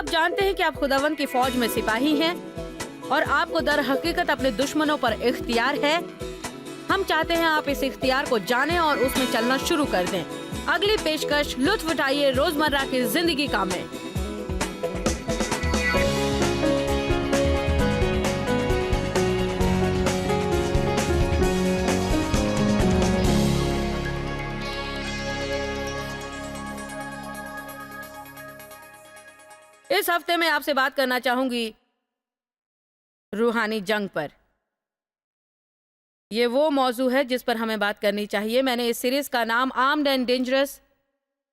आप जानते हैं कि आप खुदावन की फौज में सिपाही हैं और आपको दर हकीकत अपने दुश्मनों पर इख्तियार है। हम चाहते हैं आप इस इख्तियार को जानें और उसमें चलना शुरू कर दें। अगली पेशकश लुत्फ उठाइए रोजमर्रा की जिंदगी का में। इस हफ्ते में आपसे बात करना चाहूंगी रूहानी जंग पर। यह वो मौजू है जिस पर हमें बात करनी चाहिए। मैंने इस सीरीज का नाम आर्म्ड एंड डेंजरस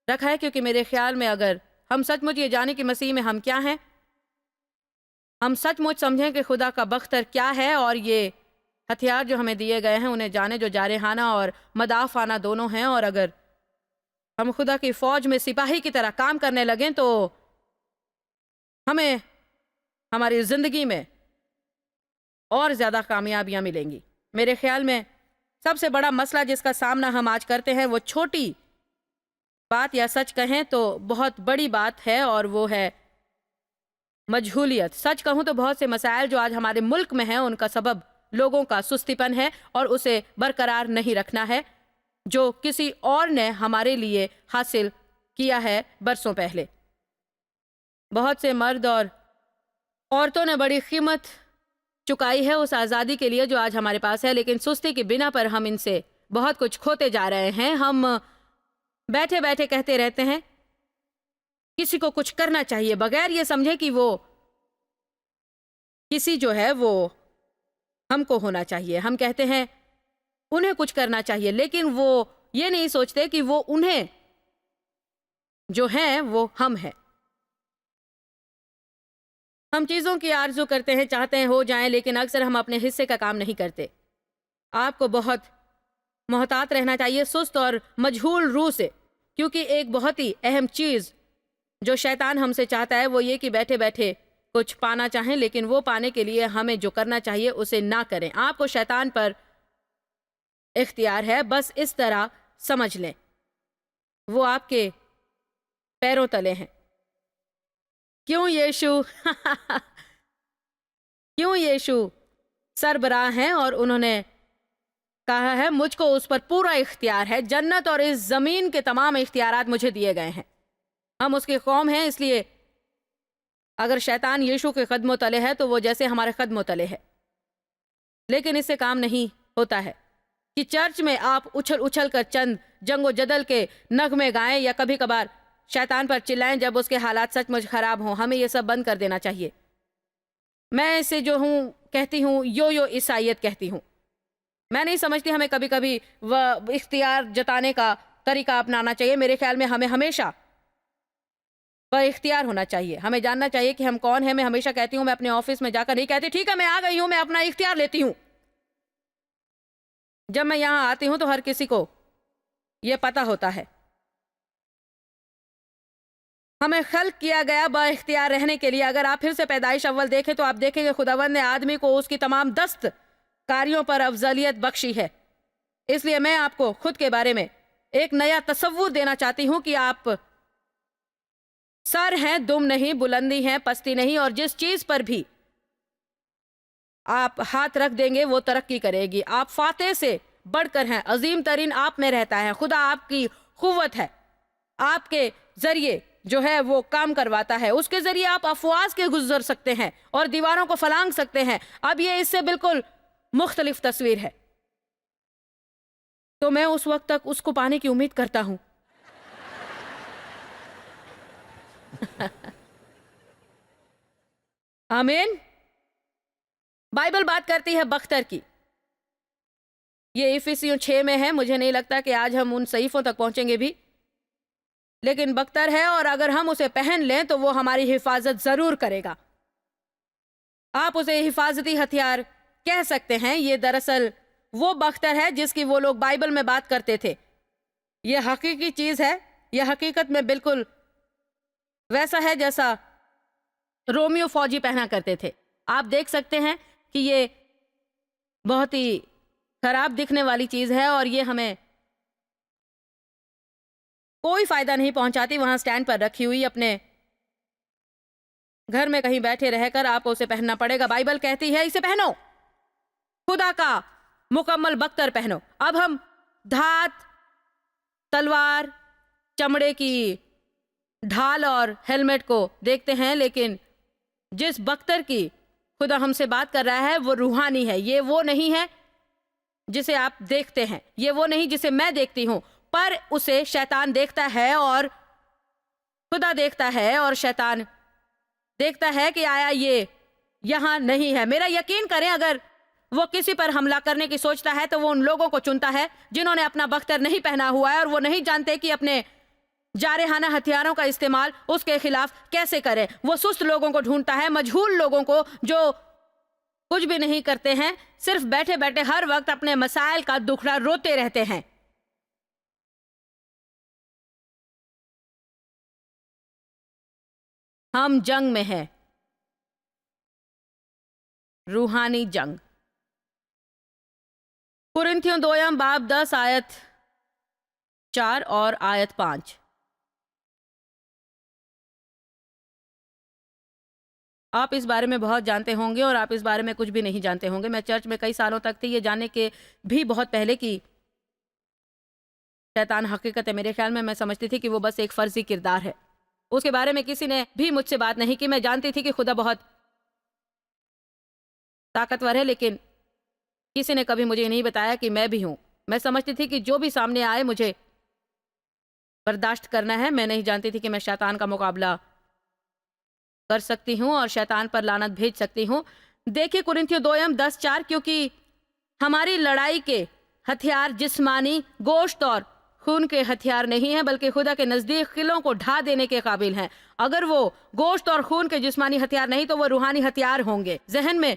रखा है क्योंकि मेरे ख्याल में अगर हम सचमुच ये जाने कि मसीह में हम क्या हैं, हम सचमुच समझें कि खुदा का बख्तर क्या है और ये हथियार जो हमें दिए गए हैं उन्हें जाने जो जारहाना और मदाफाना दोनों हैं, और अगर हम खुदा की फौज में सिपाही की तरह काम करने लगें तो हमें हमारी जिंदगी में और ज्यादा कामयाबियां मिलेंगी। मेरे ख्याल में सबसे बड़ा मसला जिसका सामना हम आज करते हैं वो छोटी बात या सच कहें तो बहुत बड़ी बात है, और वो है मजहूलियत। सच कहूं तो बहुत से मसाइल जो आज हमारे मुल्क में हैं उनका सबब लोगों का सुस्तीपन है और उसे बरकरार नहीं रखना है जो किसी और ने हमारे लिए हासिल किया है बरसों पहले। बहुत से मर्द और औरतों ने बड़ी कीमत चुकाई है उस आज़ादी के लिए जो आज हमारे पास है, लेकिन सुस्ती की बिना पर हम इनसे बहुत कुछ खोते जा रहे हैं। हम बैठे बैठे कहते रहते हैं किसी को कुछ करना चाहिए बगैर ये समझे कि वो किसी जो है वो हमको होना चाहिए। हम कहते हैं उन्हें कुछ करना चाहिए, लेकिन वो ये नहीं सोचते कि वो उन्हें जो हैं वो हम हैं। हम चीज़ों की आरजू करते हैं, चाहते हैं हो जाएं, लेकिन अक्सर हम अपने हिस्से का काम नहीं करते। आपको बहुत मोहतात रहना चाहिए सुस्त और मजहूल रूह से, क्योंकि एक बहुत ही अहम चीज़ जो शैतान हमसे चाहता है वो ये कि बैठे बैठे कुछ पाना चाहें, लेकिन वो पाने के लिए हमें जो करना चाहिए उसे ना करें। आपको शैतान पर इख्तियार है, बस इस तरह समझ लें। वो आपके पैरों तले हैं। क्यों यीशु क्यों यीशु सरबराह हैं और उन्होंने कहा है मुझको उस पर पूरा इख्तियार है। जन्नत और इस जमीन के तमाम इख्तियारात मुझे दिए गए हैं। हम उसकी कौम हैं, इसलिए अगर शैतान यीशु के कदमों तले है तो वो जैसे हमारे कदमों तले है। लेकिन इससे काम नहीं होता है कि चर्च में आप उछल उछल कर चंद जंगो जदल के नगमे गाएं या कभी कभार शैतान पर चिल्लाएं जब उसके हालात सचमुच खराब हों। हमें ये सब बंद कर देना चाहिए। मैं इसे जो हूँ कहती हूँ यो ईसाइयत कहती हूँ। मैं नहीं समझती हमें कभी कभी वह इख्तियार जताने का तरीका अपनाना चाहिए। मेरे ख्याल में हमें हमेशा वह इख्तियार होना चाहिए। हमें जानना चाहिए कि हम कौन हैं। मैं हमेशा कहती हूँ, मैं अपने ऑफिस में जाकर नहीं कहती ठीक है मैं आ गई हूँ, मैं अपना इख्तियार लेती हूँ। जब मैं यहाँ आती हूँ तो हर किसी को यह पता होता है हमें खल्क किया गया बाइख्तियार रहने के लिए। अगर आप फिर से पैदाइश अव्वल देखें तो आप देखेंगे खुदावंद ने आदमी को उसकी तमाम दस्त कार्यों पर अफजलियत बख्शी है। इसलिए मैं आपको खुद के बारे में एक नया तसव्वुर देना चाहती हूं कि आप सर हैं, दुम नहीं, बुलंदी हैं, पस्ती नहीं, और जिस चीज पर भी आप हाथ रख देंगे वो तरक्की करेगी। आप फातेह से बढ़कर हैं, अजीम तरीन आप में रहता है। खुदा आपकी कुव्वत है, आपके जरिए जो है वो काम करवाता है। उसके जरिए आप अफवाज के गुजर सकते हैं और दीवारों को फलांग सकते हैं। अब ये इससे बिल्कुल मुख्तलिफ तस्वीर है। तो मैं उस वक्त तक उसको पाने की उम्मीद करता हूं। आमीन। बाइबल बात करती है बख्तर की। ये इफिसियों 6 में है। मुझे नहीं लगता कि आज हम उन सहीफों तक पहुंचेंगे भी, लेकिन बख्तर है और अगर हम उसे पहन लें तो वो हमारी हिफाजत जरूर करेगा। आप उसे हिफाजती हथियार कह सकते हैं। ये दरअसल वो बख्तर है जिसकी वो लोग बाइबल में बात करते थे। ये हकीकी चीज है। यह हकीकत में बिल्कुल वैसा है जैसा रोमियो फौजी पहना करते थे। आप देख सकते हैं कि ये बहुत ही खराब दिखने वाली चीज है और ये हमें कोई फायदा नहीं पहुंचाती। वहां स्टैंड पर रखी हुई अपने घर में कहीं बैठे रहकर आपको उसे पहनना पड़ेगा। बाइबल कहती है इसे पहनो, खुदा का मुकम्मल बख्तर पहनो। अब हम धात, तलवार, चमड़े की ढाल और हेलमेट को देखते हैं, लेकिन जिस बख्तर की खुदा हमसे बात कर रहा है वो रूहानी है। ये वो नहीं है जिसे आप देखते हैं, ये वो नहीं जिसे मैं देखती हूं, पर उसे शैतान देखता है और खुदा देखता है और शैतान देखता है कि आया ये यहां नहीं है। मेरा यकीन करें, अगर वो किसी पर हमला करने की सोचता है तो वो उन लोगों को चुनता है जिन्होंने अपना बख्तर नहीं पहना हुआ है और वो नहीं जानते कि अपने जारहाना हथियारों का इस्तेमाल उसके खिलाफ कैसे करें। वो सुस्त लोगों को ढूंढता है, मजहूल लोगों को जो कुछ भी नहीं करते हैं, सिर्फ बैठे बैठे हर वक्त अपने मसाइल का दुखड़ा रोते रहते हैं। हम जंग में हैं, रूहानी जंग। कुरिन्थियों 2 बाब 10 आयत 4 और आयत 5। आप इस बारे में बहुत जानते होंगे और आप इस बारे में कुछ भी नहीं जानते होंगे। मैं चर्च में कई सालों तक थी, ये जानने के भी बहुत पहले कि शैतान हकीकत है। मेरे ख्याल में मैं समझती थी कि वो बस एक फर्जी किरदार है। उसके बारे में किसी ने भी मुझसे बात नहीं की। मैं जानती थी कि खुदा बहुत ताकतवर है, लेकिन किसी ने कभी मुझे नहीं बताया कि मैं भी हूं। मैं समझती थी कि जो भी सामने आए मुझे बर्दाश्त करना है। मैं नहीं जानती थी कि मैं शैतान का मुकाबला कर सकती हूं और शैतान पर लानत भेज सकती हूं। देखिए कुरिन्थियों 2:10-4, क्योंकि हमारी लड़ाई के हथियार जिस्मानी गोश्त और खून के हथियार नहीं हैं, बल्कि खुदा के नजदीक किलों को ढा देने के काबिल हैं। अगर वो गोश्त और खून के जिस्मानी हथियार नहीं तो वो रूहानी हथियार होंगे। जहन में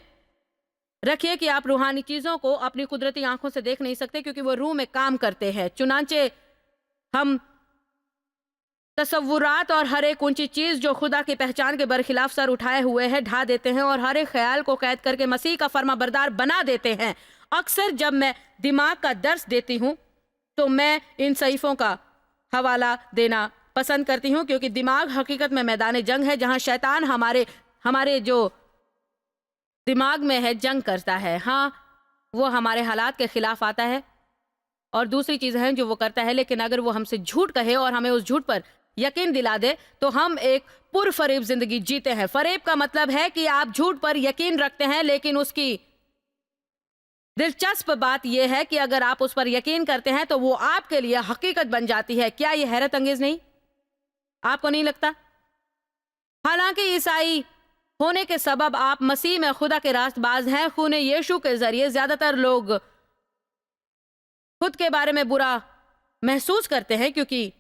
रखिए कि आप रूहानी चीजों को अपनी कुदरती आंखों से देख नहीं सकते, क्योंकि वो रूह में काम करते हैं। चुनांचे हम तसव्वुरात और हर एक ऊंची चीज जो खुदा की पहचान के बरखिलाफ सर उठाए हुए है ढा देते हैं और हर एक ख्याल को कैद करके मसीह का फर्माबरदार बना देते हैं। अक्सर जब मैं दिमाग का दर्स देती हूँ तो मैं इन सहीफों का हवाला देना पसंद करती हूँ, क्योंकि दिमाग हकीकत में मैदान जंग है जहाँ शैतान हमारे जो दिमाग में है जंग करता है। हाँ, वो हमारे हालात के खिलाफ आता है और दूसरी चीज़ है जो वो करता है, लेकिन अगर वो हमसे झूठ कहे और हमें उस झूठ पर यकीन दिला दे तो हम एक पुरफरेब जिंदगी जीते हैं। फरेब का मतलब है कि आप झूठ पर यकीन रखते हैं, लेकिन उसकी दिलचस्प बात यह है कि अगर आप उस पर यकीन करते हैं तो वो आपके लिए हकीकत बन जाती है। क्या यह हैरत अंगेज नहीं? आपको नहीं लगता? हालांकि ईसाई होने के सबब आप मसीह में खुदा के रास्तबाज हैं। खून यीशु के जरिए ज्यादातर लोग खुद के बारे में बुरा महसूस करते हैं क्योंकि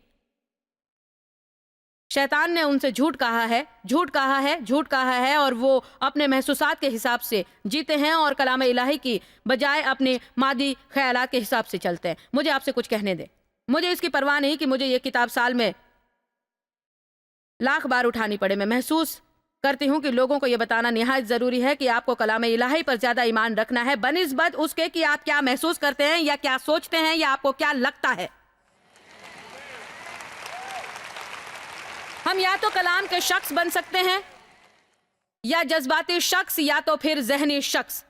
शैतान ने उनसे झूठ कहा है और वो अपने महसूसात के हिसाब से जीते हैं और कलाम इलाही की बजाय अपने मादी ख्यालात के हिसाब से चलते हैं। मुझे आपसे कुछ कहने दें। मुझे इसकी परवाह नहीं कि मुझे ये किताब साल में लाख बार उठानी पड़े। मैं महसूस करती हूँ कि लोगों को यह बताना निहायत जरूरी है कि आपको कलाम इलाही पर ज्यादा ईमान रखना है बनिस्बत उसके कि आप क्या महसूस करते हैं या क्या सोचते हैं या आपको क्या लगता है। हम या तो कलाम के शख्स बन सकते हैं या जज्बाती शख्स या तो फिर जहनी शख्स,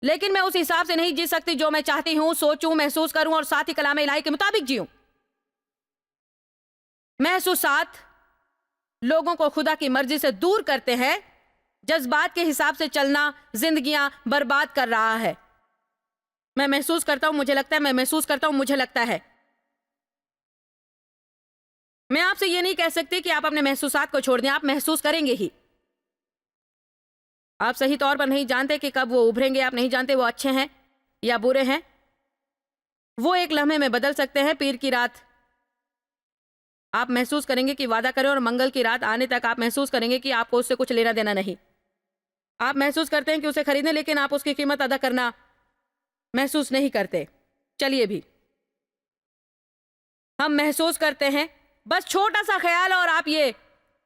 लेकिन मैं उस हिसाब से नहीं जी सकती जो मैं चाहती हूं, सोचूं, महसूस करूं और साथ ही कलाम इलाही के मुताबिक जीऊं। महसूसात लोगों को खुदा की मर्जी से दूर करते हैं। जज्बात के हिसाब से चलना जिंदगियां बर्बाद कर रहा है। मैं महसूस करता हूं, मुझे लगता है, मैं महसूस करता हूं, मुझे लगता है। मैं आपसे ये नहीं कह सकती कि आप अपने महसूसात को छोड़ दें, आप महसूस करेंगे ही। आप सही तौर पर नहीं जानते कि कब वो उभरेंगे, आप नहीं जानते वो अच्छे हैं या बुरे हैं। वो एक लम्हे में बदल सकते हैं। पीर की रात आप महसूस करेंगे कि वादा करें और मंगल की रात आने तक आप महसूस करेंगे कि आपको उससे कुछ लेना देना नहीं। आप महसूस करते हैं कि उसे खरीदें, लेकिन आप उसकी कीमत अदा करना महसूस नहीं करते। चलिए भी, हम महसूस करते हैं, बस छोटा सा ख्याल और आप ये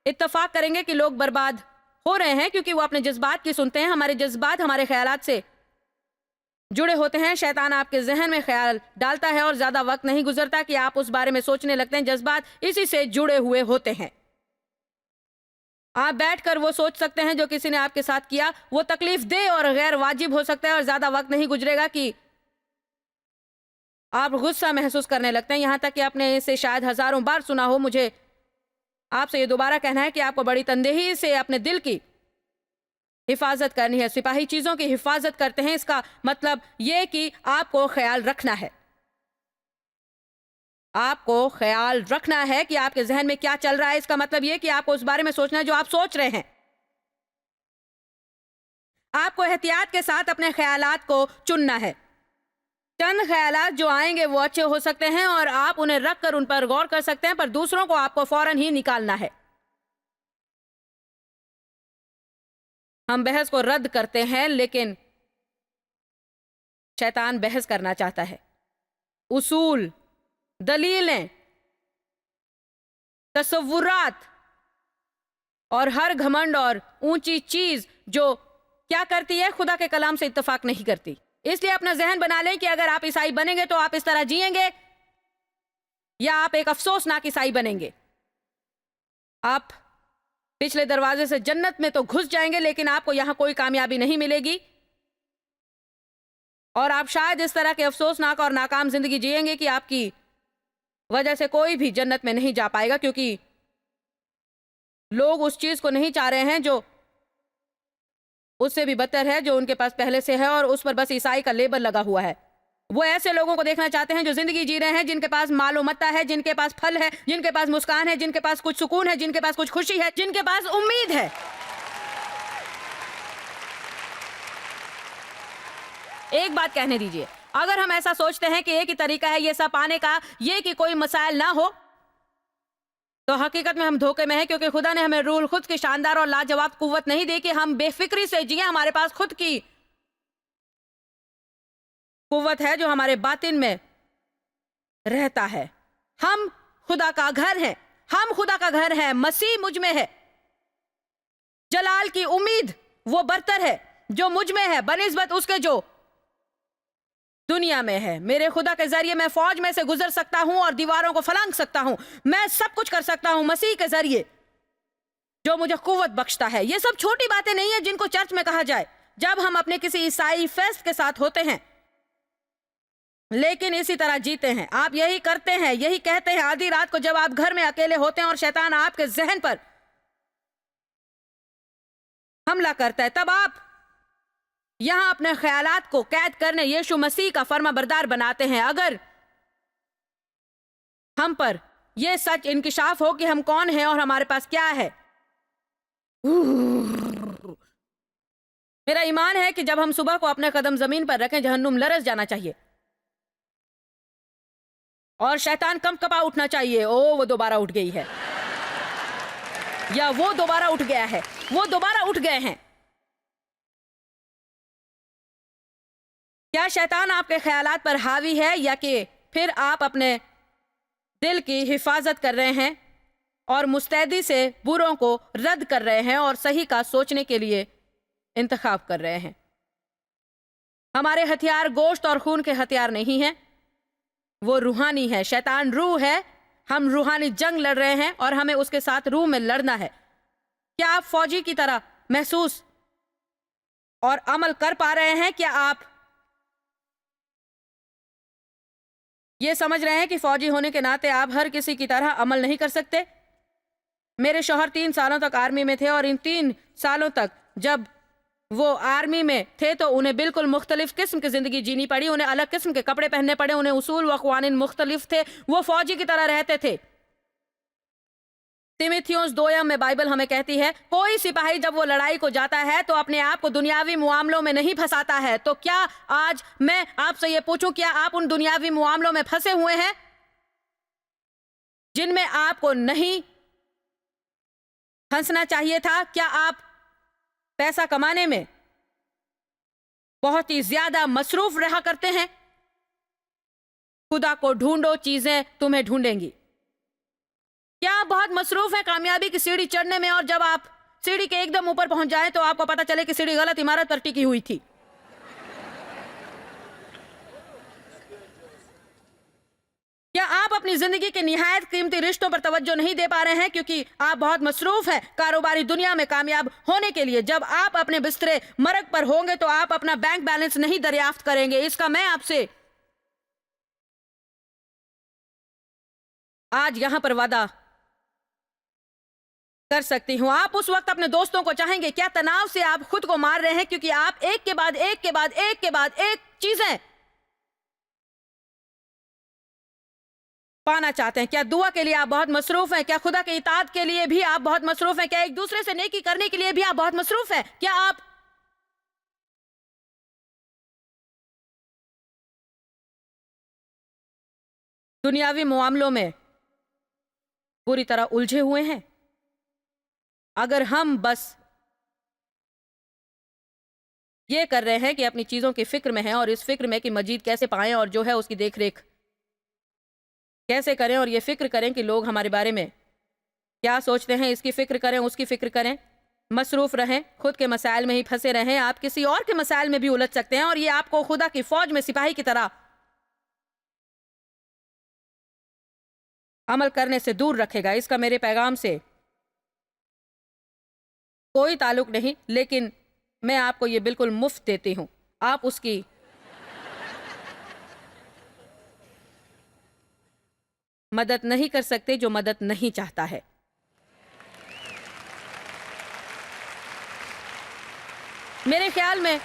इत्तेफाक करेंगे कि लोग बर्बाद हो रहे हैं क्योंकि वो अपने जज्बात की सुनते हैं। हमारे जज्बात हमारे ख्यालात से जुड़े होते हैं। शैतान आपके जहन में ख्याल डालता है और ज्यादा वक्त नहीं गुजरता कि आप उस बारे में सोचने लगते हैं। जज्बात इसी से जुड़े हुए होते हैं। आप बैठकर वो सोच सकते हैं जो किसी ने आपके साथ किया वो तकलीफ दे और गैर वाजिब हो सकता है, और ज्यादा वक्त नहीं गुजरेगा कि आप गुस्सा महसूस करने लगते हैं, यहां तक कि आपने इसे शायद हजारों बार सुना हो। मुझे आपसे ये दोबारा कहना है कि आपको बड़ी तनदेही से अपने दिल की हिफाजत करनी है। सिपाही चीजों की हिफाजत करते हैं, इसका मतलब यह कि आपको ख्याल रखना है। आपको ख्याल रखना है कि आपके जहन में क्या चल रहा है। इसका मतलब यह कि आपको उस बारे में सोचना है जो आप सोच रहे हैं। आपको एहतियात के साथ अपने ख्यालात को चुनना है। चंद ख्यालात जो आएंगे वो अच्छे हो सकते हैं और आप उन्हें रखकर उन पर गौर कर सकते हैं, पर दूसरों को आपको फौरन ही निकालना है। हम बहस को रद्द करते हैं, लेकिन शैतान बहस करना चाहता है। उसूल, दलीलें, तसव्वुरात और हर घमंड और ऊंची चीज जो क्या करती है, खुदा के कलाम से इत्तेफाक नहीं करती। इसलिए अपना जहन बना लें कि अगर आप ईसाई बनेंगे तो आप इस तरह जिएंगे, या आप एक अफसोसनाक ईसाई बनेंगे। आप पिछले दरवाजे से जन्नत में तो घुस जाएंगे, लेकिन आपको यहां कोई कामयाबी नहीं मिलेगी, और आप शायद इस तरह के अफसोसनाक और नाकाम जिंदगी जिएंगे कि आपकी वजह से कोई भी जन्नत में नहीं जा पाएगा, क्योंकि लोग उस चीज को नहीं चाह रहे हैं जो उससे भी बदतर है, जो उनके पास पहले से है, और उस पर बस ईसाई का लेबल लगा हुआ है। वो ऐसे लोगों को देखना चाहते हैं जो जिंदगी जी रहे हैं, जिनके पास मालूमता है, जिनके पास फल है, जिनके पास मुस्कान है, जिनके पास कुछ सुकून है, जिनके पास कुछ खुशी है, जिनके पास उम्मीद है। एक बात कहने दीजिए, अगर हम ऐसा सोचते हैं कि एक ही तरीका है ये सब पाने का, ये कि कोई मसाइल ना हो, तो हकीकत में हम धोखे में हैं, क्योंकि खुदा ने हमें रूल खुद की शानदार और लाजवाब कुव्वत नहीं दी कि हम बेफिक्री से जिए। हमारे पास खुद की कुव्वत है जो हमारे बातिन में रहता है। हम खुदा का घर हैं, हम खुदा का घर हैं, मसीह मुझ में है। जलाल की उम्मीद वो बरतर है जो मुझ में है बनिस्बत उसके जो दुनिया में है। मेरे खुदा के जरिए मैं फौज में से गुजर सकता हूं और दीवारों को फलांग सकता हूं। मैं सब कुछ कर सकता हूं मसीह के जरिए जो मुझे कुव्वत बख्शता है। ये सब छोटी बातें नहीं है जिनको चर्च में कहा जाए जब हम अपने किसी ईसाई फेस्ट के साथ होते हैं, लेकिन इसी तरह जीते हैं। आप यही करते हैं, यही कहते हैं आधी रात को जब आप घर में अकेले होते हैं और शैतान आपके जहन पर हमला करता है, तब आप यहां अपने ख्यालात को कैद करने यीशु मसीह का फर्माबरदार बनाते हैं। अगर हम पर यह सच इंकिशाफ हो कि हम कौन हैं और हमारे पास क्या है, मेरा ईमान है कि जब हम सुबह को अपने कदम जमीन पर रखें, जहन्नुम लरस जाना चाहिए और शैतान कंपकपा उठना चाहिए। ओ वो दोबारा उठ गई है, या वो दोबारा उठ गया है, वो दोबारा उठ गए हैं। क्या शैतान आपके ख्यालात पर हावी है, या कि फिर आप अपने दिल की हिफाजत कर रहे हैं और मुस्तैदी से बुरों को रद्द कर रहे हैं और सही का सोचने के लिए इंतखाब कर रहे हैं? हमारे हथियार गोश्त और खून के हथियार नहीं हैं, वो रूहानी है। शैतान रूह है, हम रूहानी जंग लड़ रहे हैं और हमें उसके साथ रूह में लड़ना है। क्या आप फौजी की तरह महसूस और अमल कर पा रहे हैं? क्या आप ये समझ रहे हैं कि फौजी होने के नाते आप हर किसी की तरह अमल नहीं कर सकते? मेरे शौहर 3 सालों तक आर्मी में थे और इन 3 सालों तक जब वो आर्मी में थे तो उन्हें बिल्कुल मुख्तलिफ किस्म की जिंदगी जीनी पड़ी। उन्हें अलग किस्म के कपड़े पहनने पड़े, उन्हें उसूल व क़वानीन मुख्तलिफ थे। वो फौजी की तरह रहते थे। तिमुथियुस 2 में बाइबल हमें कहती है, कोई सिपाही जब वो लड़ाई को जाता है तो अपने आप को दुनियावी मुआमलों में नहीं फंसाता है। तो क्या आज मैं आपसे ये पूछूं, क्या आप उन दुनियावी मुआमलों में फंसे हुए हैं जिनमें आपको नहीं फंसना चाहिए था? क्या आप पैसा कमाने में बहुत ही ज्यादा मसरूफ रहा करते हैं? खुदा को ढूंढो, चीजें तुम्हें ढूंढेंगी। क्या आप बहुत मसरूफ हैं कामयाबी की सीढ़ी चढ़ने में, और जब आप सीढ़ी के एकदम ऊपर पहुंच जाएं तो आपको पता चले कि सीढ़ी गलत इमारत पर टिकी हुई थी? क्या आप अपनी जिंदगी के निहायत कीमती रिश्तों पर तवज्जो नहीं दे पा रहे हैं क्योंकि आप बहुत मसरूफ हैं कारोबारी दुनिया में कामयाब होने के लिए? जब आप अपने बिस्तरे मरग पर होंगे तो आप अपना बैंक बैलेंस नहीं दरियाफ्त करेंगे। इसका मैं आपसे आज यहां पर वादा कर सकती हूं। आप उस वक्त अपने दोस्तों को चाहेंगे? क्या तनाव से आप खुद को मार रहे हैं क्योंकि आप एक के बाद एक के बाद एक के बाद एक चीजें पाना चाहते हैं? क्या दुआ के लिए आप बहुत मसरूफ हैं? क्या खुदा के इताअत के लिए भी आप बहुत मसरूफ हैं? क्या एक दूसरे से नेकी करने के लिए भी आप बहुत मसरूफ हैं? क्या आप दुनियावी मामलों में पूरी तरह उलझे हुए हैं? अगर हम बस ये कर रहे हैं कि अपनी चीजों की फिक्र में हैं और इस फिक्र में कि मजीद कैसे पाएं और जो है उसकी देखरेख कैसे करें और ये फिक्र करें कि लोग हमारे बारे में क्या सोचते हैं, इसकी फिक्र करें, उसकी फिक्र करें, मसरूफ रहें, खुद के मसाइल में ही फंसे रहें, आप किसी और के मसाइल में भी उलझ सकते हैं और ये आपको खुदा की फौज में सिपाही की तरह अमल करने से दूर रखेगा। इसका मेरे पैगाम से कोई ताल्लुक नहीं, लेकिन मैं आपको ये बिल्कुल मुफ्त देती हूं। आप उसकी मदद नहीं कर सकते जो मदद नहीं चाहता है। मेरे ख्याल में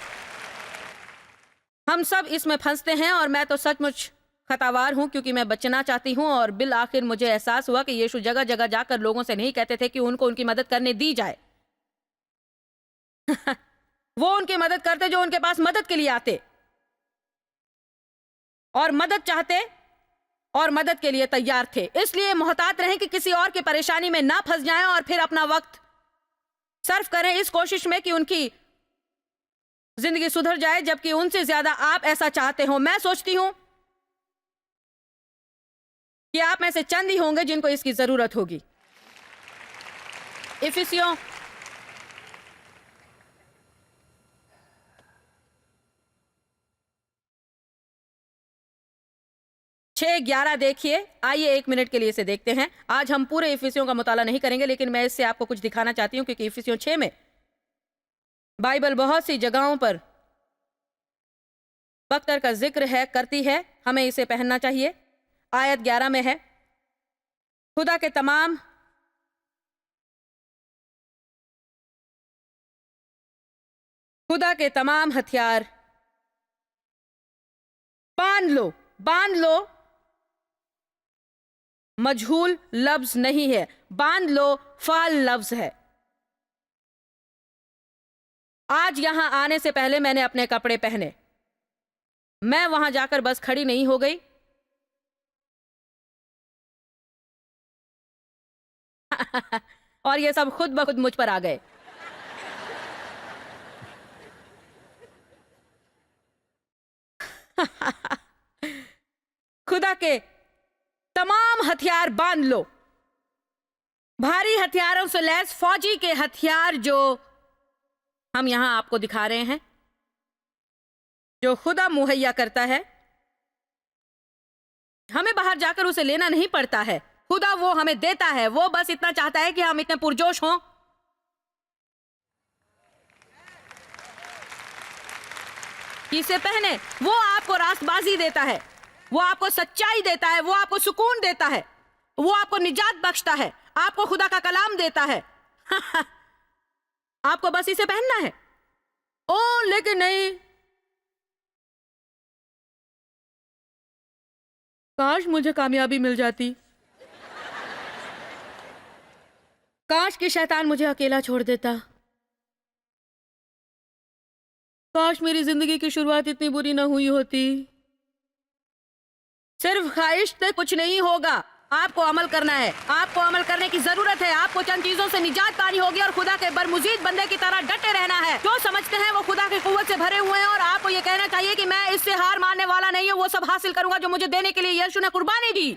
हम सब इसमें फंसते हैं और मैं तो सचमुच खतावार हूं क्योंकि मैं बचना चाहती हूं और बिल आखिर मुझे एहसास हुआ कि यीशु जगह जगह जाकर लोगों से नहीं कहते थे कि उनको उनकी मदद करने दी जाए। वो उनकी मदद करते जो उनके पास मदद के लिए आते और मदद चाहते और मदद के लिए तैयार थे। इसलिए मोहतात रहें कि किसी और की परेशानी में ना फंस जाएं और फिर अपना वक्त सर्फ करें इस कोशिश में कि उनकी जिंदगी सुधर जाए, जबकि उनसे ज्यादा आप ऐसा चाहते हो। मैं सोचती हूं कि आप में से चंद ही होंगे जिनको इसकी जरूरत होगी। इफिसियों 6:11 देखिए। आइए 1 मिनट के लिए इसे देखते हैं। आज हम पूरे इफिसियों का मुताला नहीं करेंगे, लेकिन मैं इससे आपको कुछ दिखाना चाहती हूं क्योंकि इफिसियों 6 में बाइबल बहुत सी जगहों पर बख्तर का जिक्र है करती है। हमें इसे पहनना चाहिए। आयत 11 में है, खुदा के तमाम हथियार बांध लो मजहूल लफ्ज नहीं है, बांध लो फाल लफ्ज है। आज यहां आने से पहले मैंने अपने कपड़े पहने। मैं वहां जाकर बस खड़ी नहीं हो गई। और ये सब खुद ब खुद मुझ पर आ गए। खुदा के तमाम हथियार बांध लो। भारी हथियारों से लैस फौजी के हथियार जो हम यहां आपको दिखा रहे हैं, जो खुदा मुहैया करता है। हमें बाहर जाकर उसे लेना नहीं पड़ता है, खुदा वो हमें देता है। वो बस इतना चाहता है कि हम इतने पुरजोश हों कि इसे पहने। वो आपको रास्तबाजी देता है, वो आपको सच्चाई देता है, वो आपको सुकून देता है, वो आपको निजात बख्शता है, आपको खुदा का कलाम देता है। आपको बस इसे पहनना है। ओ लेकिन नहीं, काश मुझे कामयाबी मिल जाती। काश कि शैतान मुझे अकेला छोड़ देता। काश मेरी जिंदगी की शुरुआत इतनी बुरी ना हुई होती। सिर्फ ख्वाहिश से कुछ नहीं होगा। आपको अमल करना है, आपको अमल करने की जरूरत है। आपको चंद चीजों से निजात पानी होगी और खुदा के बरमुजीद बंदे की तरह डटे रहना है। जो समझते हैं वो खुदा की कुव्वत से भरे हुए हैं और आपको ये कहना चाहिए कि मैं इससे हार मानने वाला नहीं हूँ। वो सब हासिल करूंगा जो मुझे देने के लिए यीशु ने कुर्बानी दी।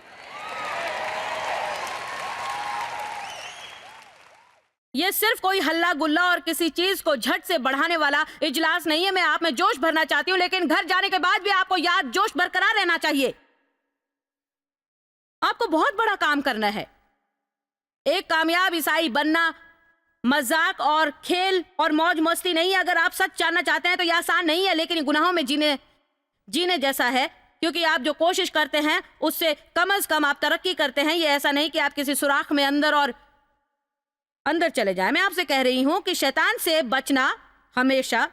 ये सिर्फ कोई हल्ला गुल्ला और किसी चीज को झट से बढ़ाने वाला इजलास नहीं है। मैं आप में जोश भरना चाहती हूँ, लेकिन घर जाने के बाद भी आपको याद जोश बरकरार रहना चाहिए। आपको बहुत बड़ा काम करना है। एक कामयाब ईसाई बनना मजाक और खेल और मौज मस्ती नहीं है। अगर आप सच जानना चाहते हैं तो यह आसान नहीं है, लेकिन गुनाहों में जीने जैसा है, क्योंकि आप जो कोशिश करते हैं उससे कम से कम आप तरक्की करते हैं। ये ऐसा नहीं कि आप किसी सुराख में अंदर चले जाएं। मैं आपसे कह रही हूं कि शैतान से बचना हमेशा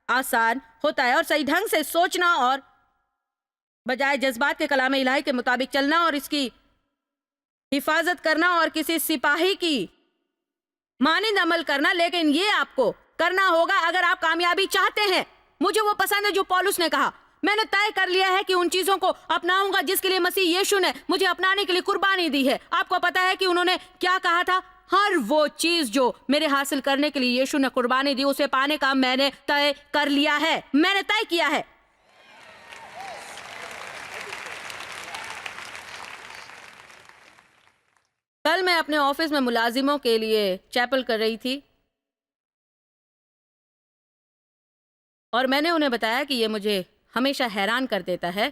आसान होता है, और सही ढंग से सोचना और बजाय जज्बात के कलाम इलाही के मुताबिक चलना और इसकी हिफाजत करना और किसी सिपाही की मानिंद अमल करना। लेकिन ये आपको करना होगा अगर आप कामयाबी चाहते हैं। मुझे वो पसंद है जो पौलुस ने कहा, मैंने तय कर लिया है कि उन चीजों को अपनाऊंगा जिसके लिए मसीह यीशु ने मुझे अपनाने के लिए कुर्बानी दी है। आपको पता है कि उन्होंने क्या कहा था? हर वो चीज जो मेरे हासिल करने के लिए यीशु ने कुर्बानी दी, उसे पाने का मैंने तय कर लिया है, मैंने तय किया है। कल मैं अपने ऑफिस में मुलाजिमों के लिए चैपल कर रही थी और मैंने उन्हें बताया कि ये मुझे हमेशा हैरान कर देता है।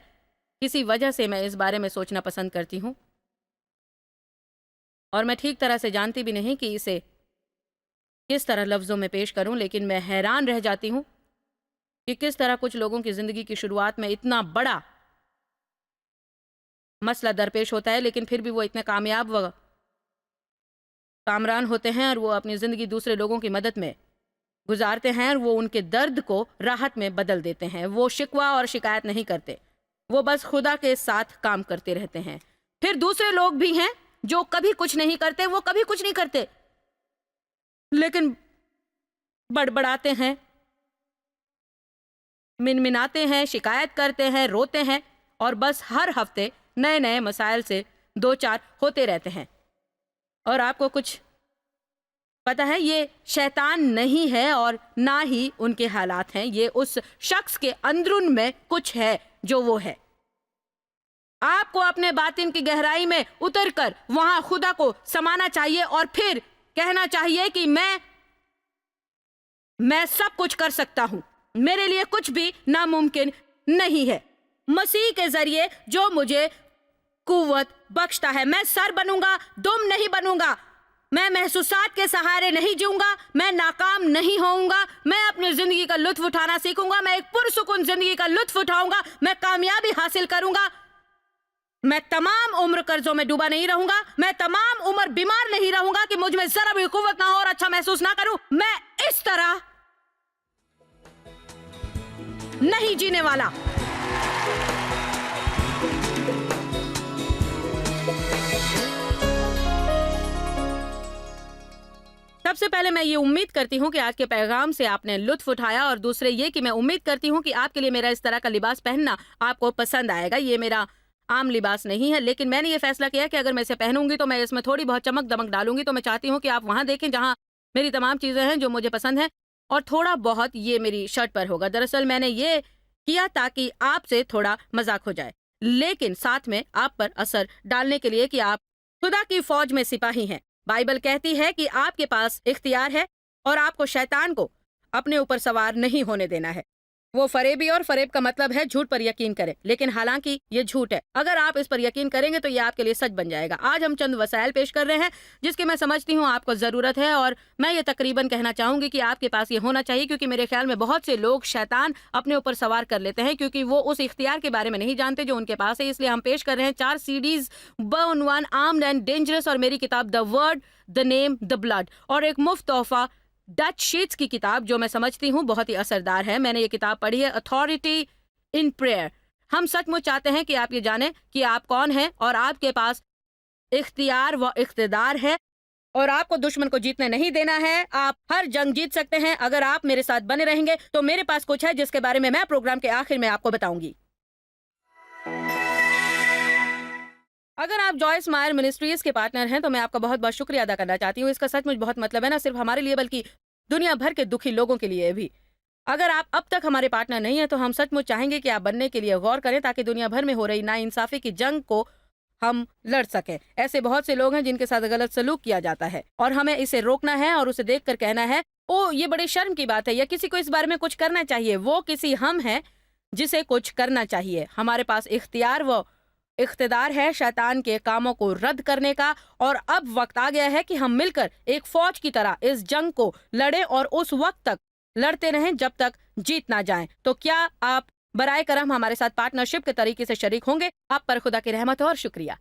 किसी वजह से मैं इस बारे में सोचना पसंद करती हूँ और मैं ठीक तरह से जानती भी नहीं कि इसे किस तरह लफ्ज़ों में पेश करूं, लेकिन मैं हैरान रह जाती हूं कि किस तरह कुछ लोगों की ज़िंदगी की शुरुआत में इतना बड़ा मसला दरपेश होता है, लेकिन फिर भी वो इतने कामयाब व कामरान होते हैं और वो अपनी ज़िंदगी दूसरे लोगों की मदद में गुजारते हैं और वो उनके दर्द को राहत में बदल देते हैं। वो शिकवा और शिकायत नहीं करते, वो बस खुदा के साथ काम करते रहते हैं। फिर दूसरे लोग भी हैं जो कभी कुछ नहीं करते, वो कभी कुछ नहीं करते लेकिन बड़बड़ाते हैं, मिनमिनाते हैं, शिकायत करते हैं, रोते हैं और बस हर हफ्ते नए नए मसाइल से दो चार होते रहते हैं। और आपको कुछ पता है, ये शैतान नहीं है और ना ही उनके हालात हैं, ये उस शख्स के अंदरून में कुछ है जो वो है। आपको अपने बातिन की गहराई में उतरकर वहां खुदा को समाना चाहिए और फिर कहना चाहिए कि मैं सब कुछ कर सकता हूं, मेरे लिए कुछ भी नामुमकिन नहीं है। मसीह के जरिए जो मुझे कुव्वत बख्शता है, मैं सर बनूंगा, दुम नहीं बनूंगा। मैं महसूसात के सहारे नहीं जीऊंगा, मैं नाकाम नहीं होऊंगा, मैं अपनी जिंदगी का लुत्फ उठाना सीखूंगा, मैं एक पुरसुकून जिंदगी का लुत्फ उठाऊंगा, मैं कामयाबी हासिल करूंगा, मैं तमाम उम्र कर्जों में डूबा नहीं रहूंगा, मैं तमाम उम्र बीमार नहीं रहूंगा कि मुझ में जरा भी कुव्वत ना हो और अच्छा महसूस ना करूं। मैं इस तरह नहीं जीने वाला। सबसे पहले मैं ये उम्मीद करती हूँ कि आज के पैगाम से आपने लुत्फ उठाया, और दूसरे ये कि मैं उम्मीद करती हूँ कि आपके लिए मेरा इस तरह का लिबास पहनना आपको पसंद आएगा। ये मेरा आम लिबास नहीं है, लेकिन मैंने ये फैसला किया कि अगर मैं इसे पहनूंगी तो मैं इसमें थोड़ी बहुत चमक दमक डालूंगी। तो मैं चाहती हूँ कि आप वहां देखें जहां मेरी तमाम चीज़ें हैं जो मुझे पसंद हैं, और थोड़ा बहुत ये मेरी शर्ट पर होगा। दरअसल मैंने ये किया ताकि आपसे थोड़ा मजाक हो जाए, लेकिन साथ में आप पर असर डालने के लिए कि आप खुदा की फौज में सिपाही हैं। बाइबल कहती है कि आपके पास इख्तियार है और आपको शैतान को अपने ऊपर सवार नहीं होने देना है। वो फरेबी, और फरेब का मतलब है झूठ पर यकीन करें, लेकिन हालांकि ये झूठ है। अगर आप इस पर यकीन करेंगे तो ये आपके लिए सच बन जाएगा। आज हम चंद वसाइल पेश कर रहे हैं जिसकी मैं समझती हूँ आपको ज़रूरत है, और मैं ये तकरीबन कहना चाहूँगी कि आपके पास ये होना चाहिए, क्योंकि मेरे ख्याल में बहुत से लोग शैतान अपने ऊपर सवार कर लेते हैं क्योंकि वो उस इख्तियार के बारे में नहीं जानते जो उनके पास है। इसलिए हम पेश कर रहे हैं 4 CDs, burn one, armed and dangerous, और मेरी किताब the word, the name, the blood, और एक मुफ्त तोहफा डच शीट्स की किताब जो मैं समझती हूँ बहुत ही असरदार है। मैंने ये किताब पढ़ी है, अथॉरिटी इन प्रेयर। हम सचमुच चाहते हैं कि आप ये जानें कि आप कौन हैं और आपके पास इख्तियार व इख्तिदार है, और आपको दुश्मन को जीतने नहीं देना है। आप हर जंग जीत सकते हैं अगर आप मेरे साथ बने रहेंगे। तो मेरे पास कुछ है जिसके बारे में मैं प्रोग्राम के आखिर में आपको बताऊंगी। अगर आप जॉयस मायर मिनिस्ट्रीज के पार्टनर हैं तो मैं आपका बहुत बहुत शुक्रिया अदा करना चाहती हूँ। इसका सचमुच बहुत मतलब है, ना सिर्फ हमारे लिए बल्कि दुनिया भर के दुखी लोगों के लिए भी। अगर आप अब तक हमारे पार्टनर नहीं हैं तो हम सचमुच चाहेंगे कि आप बनने के लिए गौर करें, ताकि दुनिया भर में हो रही नाइंसाफी की जंग को हम लड़ सकें। ऐसे बहुत से लोग हैं जिनके साथ गलत सलूक किया जाता है और हमें इसे रोकना है और उसे देखकर कहना है, ओ ये बड़े शर्म की बात है, या किसी को इस बारे में कुछ करना चाहिए। वो किसी हम है जिसे कुछ करना चाहिए। हमारे पास इख्तियार व इख्तिदार है शैतान के कामों को रद्द करने का, और अब वक्त आ गया है कि हम मिलकर एक फौज की तरह इस जंग को लड़ें और उस वक्त तक लड़ते रहें जब तक जीत ना जाएं। तो क्या आप बराए करम हमारे साथ पार्टनरशिप के तरीके से शरीक होंगे? आप पर खुदा की रहमत हो और शुक्रिया।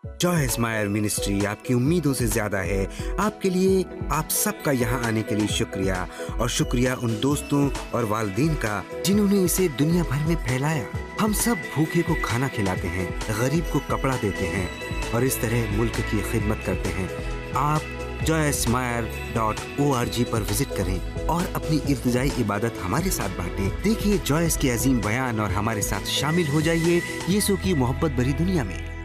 जॉय स्माइल मिनिस्ट्री आपकी उम्मीदों से ज्यादा है। आपके लिए आप सबका यहाँ आने के लिए शुक्रिया, और शुक्रिया उन दोस्तों और वालिदैन का जिन्होंने इसे दुनिया भर में फैलाया। हम सब भूखे को खाना खिलाते हैं, गरीब को कपड़ा देते हैं और इस तरह मुल्क की खिदमत करते हैं। आप joysmire.org पर विजिट करें और अपनी इब्तिदाई इबादत हमारे साथ बांटें। देखिए जॉयस के अजीम बयान और हमारे साथ शामिल हो जाइए यीशु की मोहब्बत भरी दुनिया में।